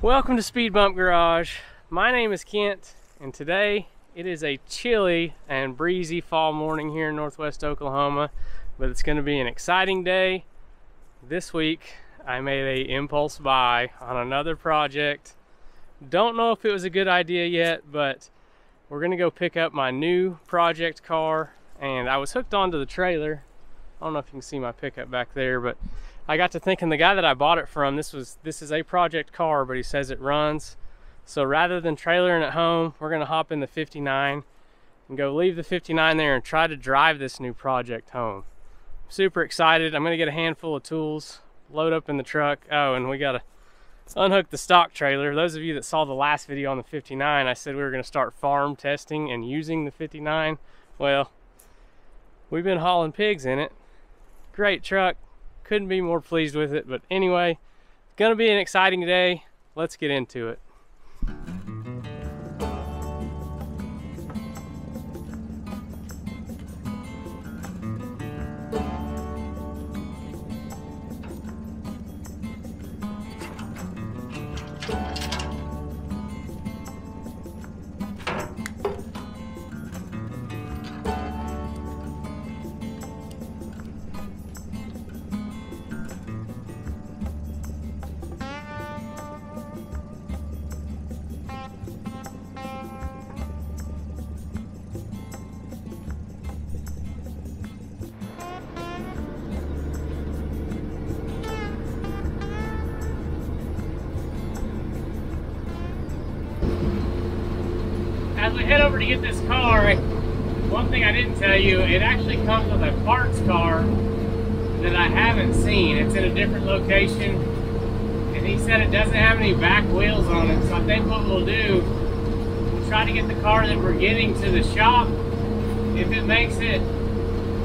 Welcome to Speed Bump Garage. My name is Kent, and today it is a chilly and breezy fall morning here in Northwest Oklahoma, but it's going to be an exciting day. This week I made an impulse buy on another project. Don't know if it was a good idea yet, but we're going to go pick up my new project car, and I was hooked onto the trailer. I don't know if you can see my pickup back there, but I got to thinking the guy that I bought it from, this is a project car, but he says it runs. So rather than trailering at home, we're gonna hop in the 59 and go leave the 59 there and try to drive this new project home. Super excited. I'm gonna get a handful of tools, load up in the truck. Oh, and we gotta unhook the stock trailer. Those of you that saw the last video on the 59, I said we were gonna start farm testing and using the 59. Well, we've been hauling pigs in it. Great truck. Couldn't be more pleased with it, but anyway, gonna be an exciting day. Let's get into it. As we head over to get this car, one thing I didn't tell you, it actually comes with a parts car that I haven't seen. It's in a different location, and he said it doesn't have any back wheels on it. So I think what we'll do, we'll try to get the car that we're getting to the shop. If it makes it,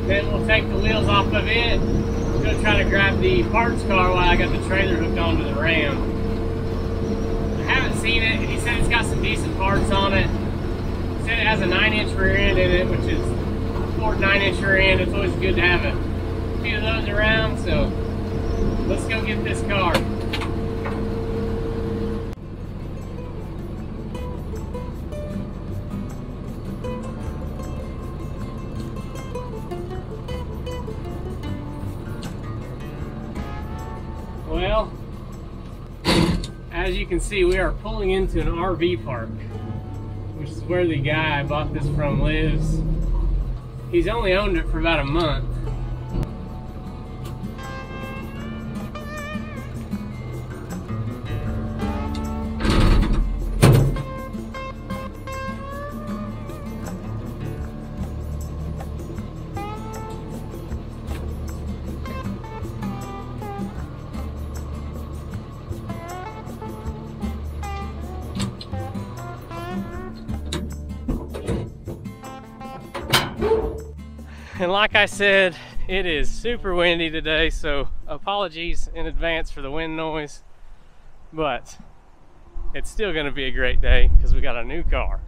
then we'll take the wheels off of it. We're gonna try to grab the parts car while I got the trailer hooked onto the Ram. I haven't seen it, and he said it's got some decent parts on it. It has a 9-inch rear end in it, which is a Ford 9-inch rear end. It's always good to have a few of those around, so let's go get this car. Well, as you can see, we are pulling into an RV park, which is where the guy I bought this from lives. He's only owned it for about a month. And like I said, it is super windy today, so apologies in advance for the wind noise, but it's still gonna be a great day because we got a new car.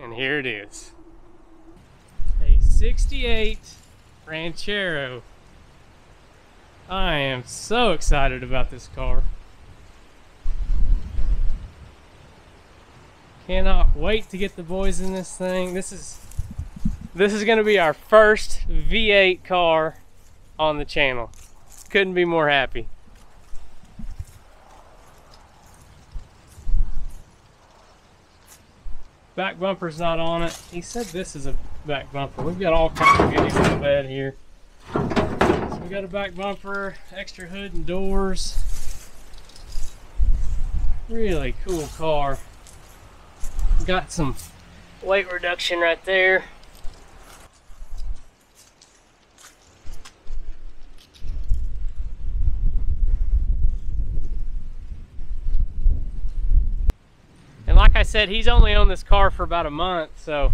And here it is. A 68 Ranchero. I am so excited about this car. Cannot wait to get the boys in this thing. This is going to be our first V8 car on the channel. Couldn't be more happy. Back bumper's not on it. He said this is a back bumper. We've got all kinds of goodies in the bed here. So we got a back bumper, extra hood and doors. Really cool car. Got some weight reduction right there. And like I said, he's only owned this car for about a month, so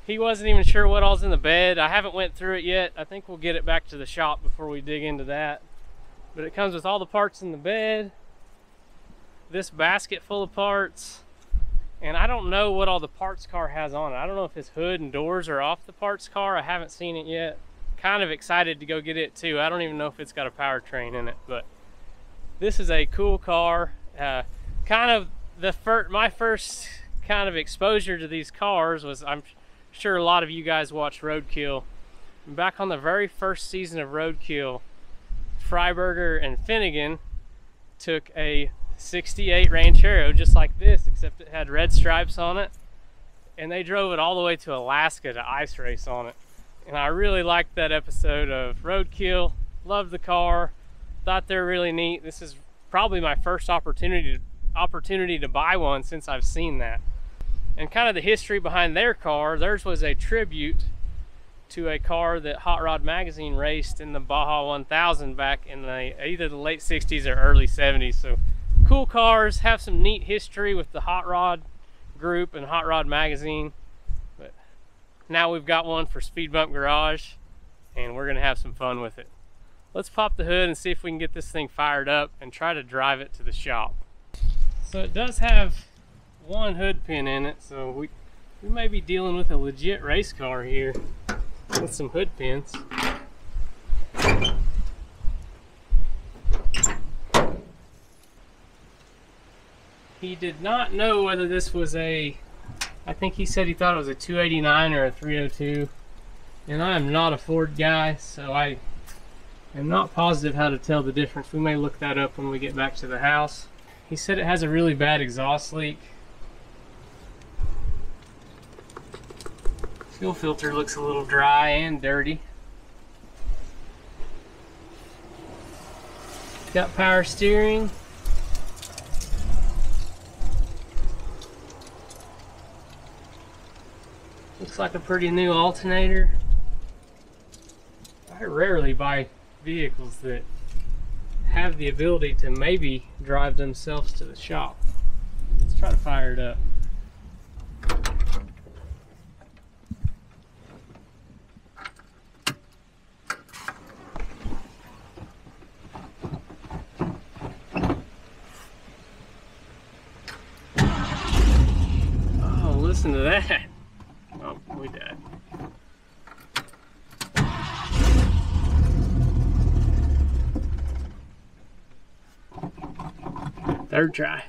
he wasn't even sure what all's in the bed. I haven't went through it yet. I think we'll get it back to the shop before we dig into that. But it comes with all the parts in the bed, this basket full of parts, and I don't know what all the parts car has on it. I don't know if his hood and doors are off the parts car. I haven't seen it yet. Kind of excited to go get it too. I don't even know if it's got a powertrain in it, but this is a cool car. kind of my first kind of exposure to these cars was, I'm sure a lot of you guys watched Roadkill. Back on the very first season of Roadkill, Freiberger and Finnegan took a 68 Ranchero just like this, except it had red stripes on it, and they drove it all the way to Alaska to ice race on it. And I really liked that episode of Roadkill. Loved the car, thought they're really neat. This is probably my first opportunity to buy one since I've seen that. And kind of the history behind their car, theirs was a tribute to a car that Hot Rod Magazine raced in the Baja 1000 back in either the late 60s or early 70s. So cool cars, have some neat history with the Hot Rod group and Hot Rod Magazine. But now we've got one for Speed Bump Garage, and we're gonna have some fun with it. Let's pop the hood and see if we can get this thing fired up and try to drive it to the shop. So it does have one hood pin in it, so we may be dealing with a legit race car here with some hood pins. He did not know whether this was I think he said he thought it was a 289 or a 302. And I am not a Ford guy, so I am not positive how to tell the difference. We may look that up when we get back to the house. He said it has a really bad exhaust leak. Fuel filter looks a little dry and dirty. Got power steering. Looks like a pretty new alternator. I rarely buy vehicles that have the ability to maybe drive themselves to the shop. Let's try to fire it up. Oh, listen to that. Oh, we died. Third try.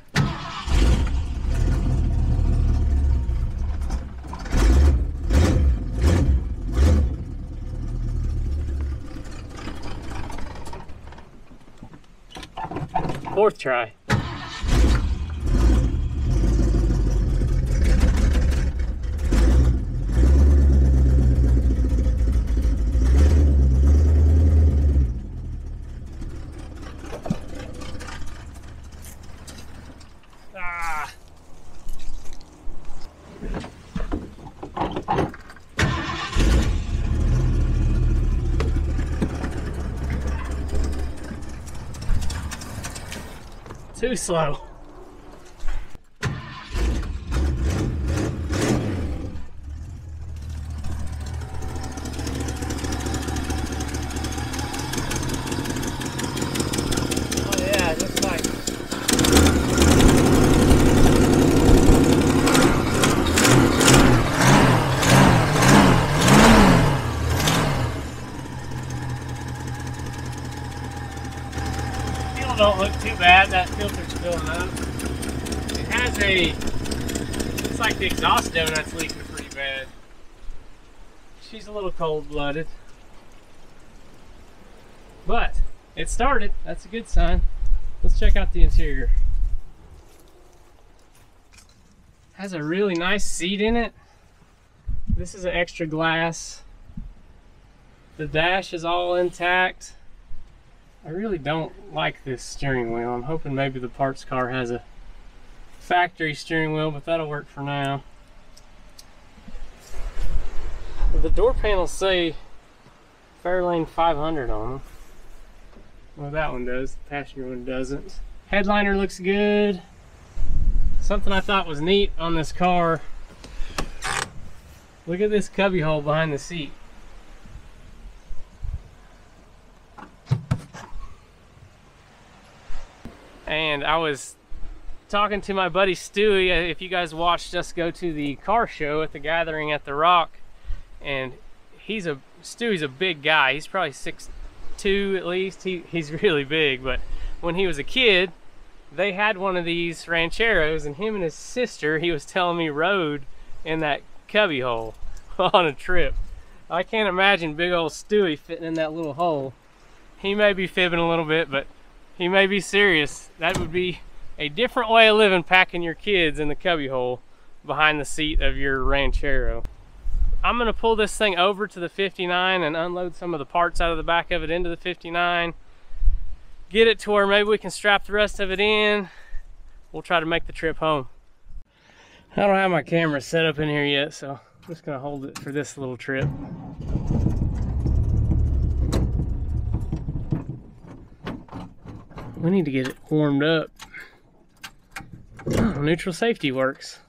Fourth try. Too slow. Oh yeah, it looks like don't look too bad. That filter's filling up. It has it's like the exhaust donut's leaking pretty bad. She's a little cold-blooded. But it started. That's a good sign. Let's check out the interior. Has a really nice seat in it. This is an extra glass. The dash is all intact. I really don't like this steering wheel. I'm hoping maybe the parts car has a factory steering wheel, but that'll work for now. The door panels say Fairlane 500 on them. Well, that one does. The passenger one doesn't. Headliner looks good. Something I thought was neat on this car. Look at this cubby hole behind the seat. And I was talking to my buddy Stewie. If you guys watched us go to the car show at the Gathering at the Rock, and Stewie's a big guy. He's probably 6'2" at least. He's really big. But when he was a kid, they had one of these Rancheros, and him and his sister, he was telling me, rode in that cubby hole on a trip. I can't imagine big old Stewie fitting in that little hole. He may be fibbing a little bit, but he may be serious. That would be a different way of living, packing your kids in the cubby hole behind the seat of your Ranchero. I'm gonna pull this thing over to the 59 and unload some of the parts out of the back of it into the 59. Get it to where maybe we can strap the rest of it in. We'll try to make the trip home. I don't have my camera set up in here yet, so I'm just gonna hold it for this little trip. We need to get it warmed up. Oh, neutral safety works.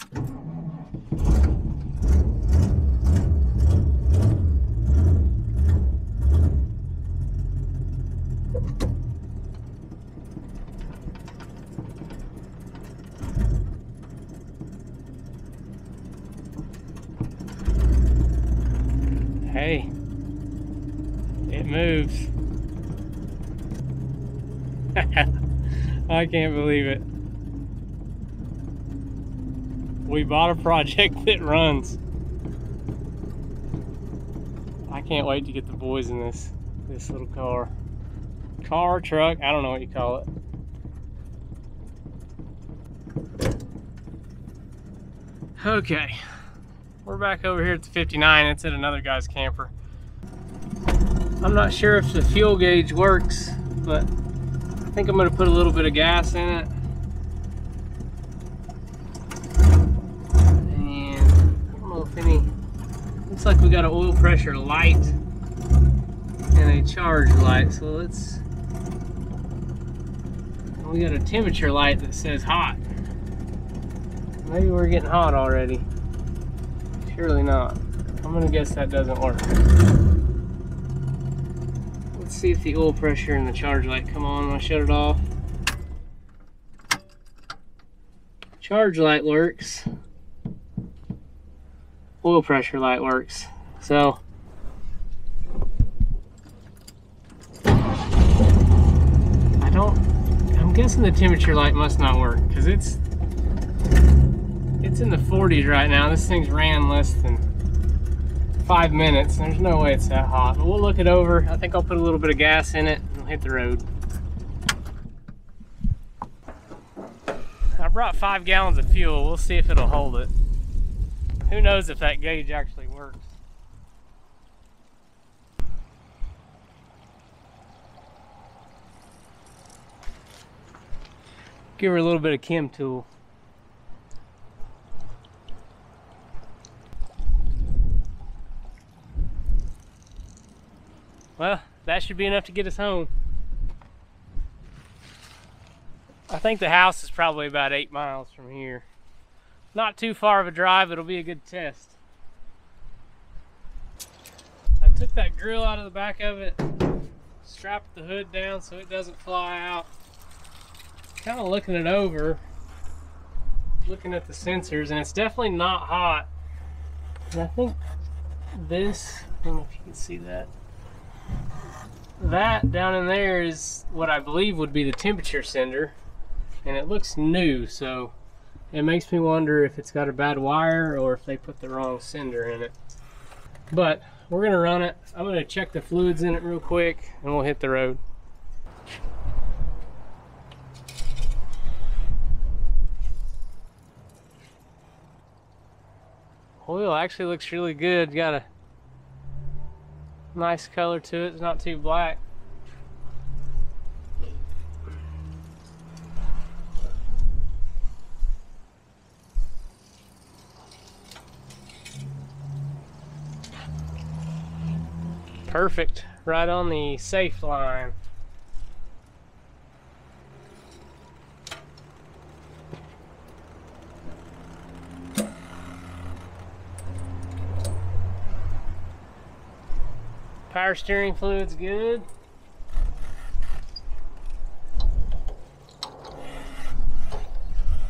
Hey, it moves. I can't believe it. We bought a project that runs. I can't wait to get the boys in this little car. Car, truck, I don't know what you call it. Okay, we're back over here at the 59. It's at another guy's camper. I'm not sure if the fuel gauge works, but I think I'm gonna put a little bit of gas in it. And I don't know if any, looks like we got an oil pressure light and a charge light. So we got a temperature light that says hot. Maybe we're getting hot already. Surely not. I'm gonna guess that doesn't work. Let's see if the oil pressure and the charge light come on when I shut it off. Charge light works. Oil pressure light works. So I'm guessing the temperature light must not work because it's in the 40s right now. This thing's ran less than 5 minutes. There's no way it's that hot, but we'll look it over. I think I'll put a little bit of gas in it and we'll hit the road. I brought 5 gallons of fuel. We'll see if it'll hold it. Who knows if that gauge actually works. Give her a little bit of chem tool. Well, that should be enough to get us home. I think the house is probably about 8 miles from here. Not too far of a drive, it'll be a good test. I took that grill out of the back of it, strapped the hood down so it doesn't fly out. Kind of looking it over, looking at the sensors, and it's definitely not hot. And I think this, I don't know if you can see that. That down in there is what I believe would be the temperature sender, and it looks new, so it makes me wonder if it's got a bad wire or if they put the wrong sender in it. But we're gonna run it. I'm gonna check the fluids in it real quick and we'll hit the road. Oil actually looks really good. Got a nice color to it. It's not too black. Perfect. Right on the safe line. Power steering fluid's good.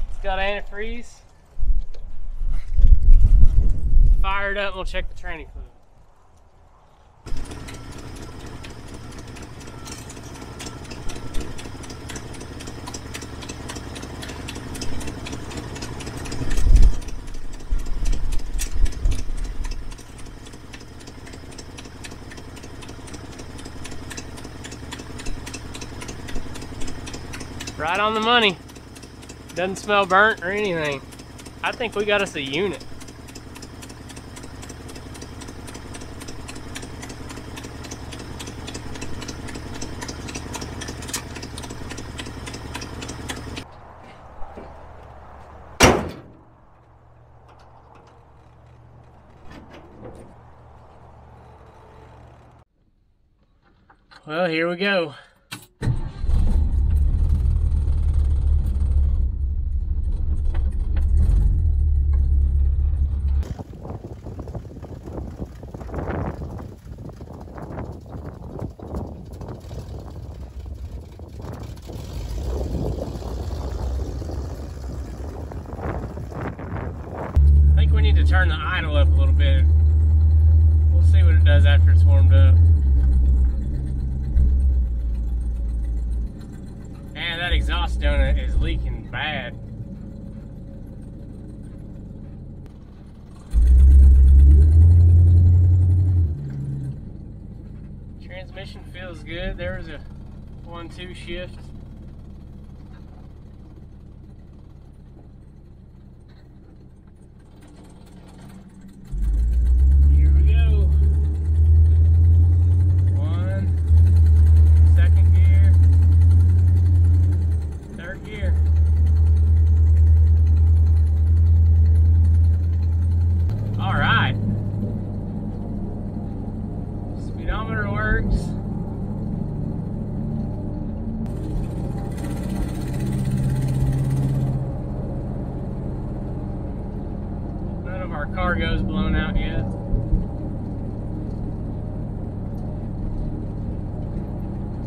It's got antifreeze. Fired up, we'll check the training fluid. Right on the money. Doesn't smell burnt or anything. I think we got us a unit. Well, here we go. I think we need to turn the idle up a little bit. We'll see what it does after it's warmed up. Man, that exhaust donut is leaking bad. Transmission feels good. There was a 1-2 shift. Here we go. 1, second gear, third gear. All right. Speedometer works. None of our cargo's blown out yet.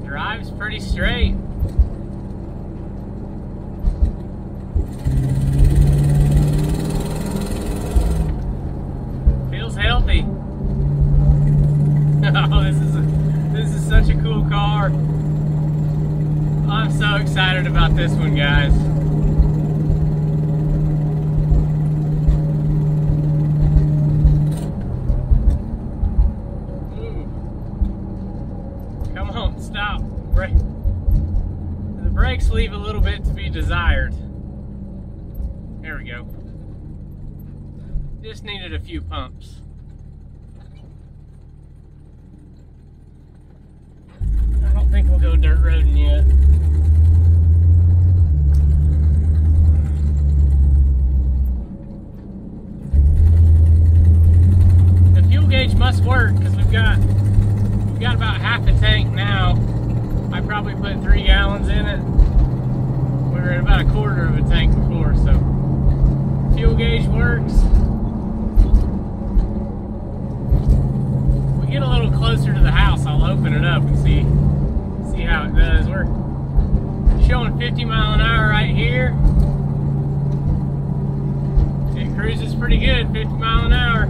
Drive's pretty straight. Feels healthy. Oh, this is such a cool car. I'm so excited about this one, guys. Ooh. Come on, stop. Brake. The brakes leave a little bit to be desired. There we go. Just needed a few pumps. I don't think we'll go dirt roading yet. The fuel gauge must work because we've got about half a tank now. I probably put 3 gallons in it. We were at about a quarter of a tank before, so fuel gauge works. When we get a little closer to the house, I'll open it up and see how it does. We're showing 50 mile an hour right here. It cruises pretty good, 50 mile an hour.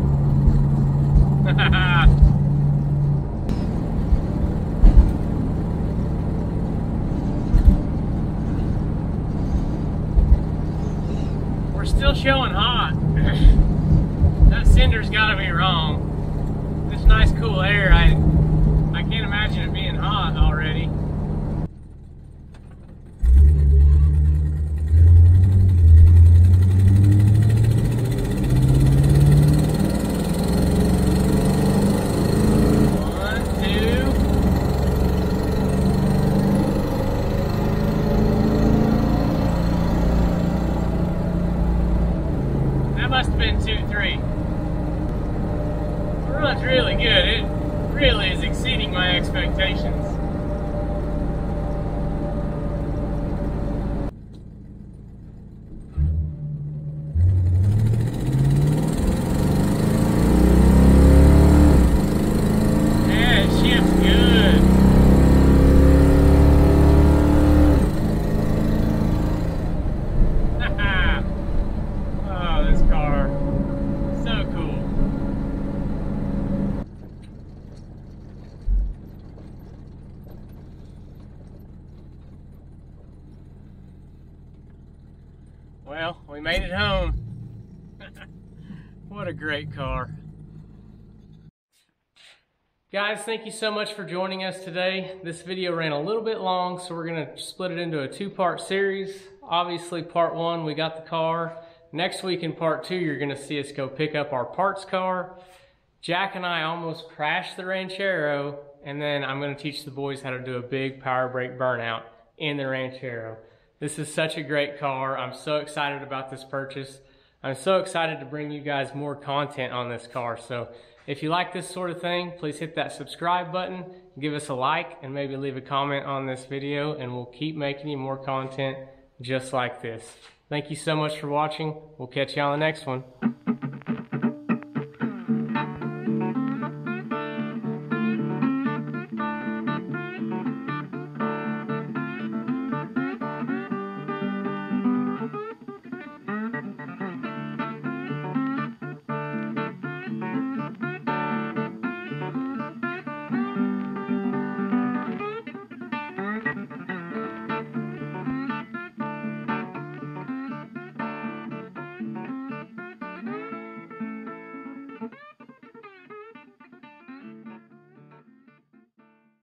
We're still showing hot. That cinder's gotta be wrong. This nice cool air, I can't imagine it being hot already. Must have been 2-3. The run's really good. It really is exceeding my expectations. Yeah, it shifts good. Oh, this car. So cool. Well, we made it home. What a great car. Guys, thank you so much for joining us today. This video ran a little bit long, so we're gonna split it into a two-part series. Obviously, part one, we got the car. Next week in part two, you're gonna see us go pick up our parts car. Jack and I almost crashed the Ranchero, and then I'm gonna teach the boys how to do a big power brake burnout in the Ranchero. This is such a great car. I'm so excited about this purchase. I'm so excited to bring you guys more content on this car. So if you like this sort of thing, please hit that subscribe button, give us a like, and maybe leave a comment on this video, and we'll keep making you more content just like this. Thank you so much for watching. We'll catch you on the next one.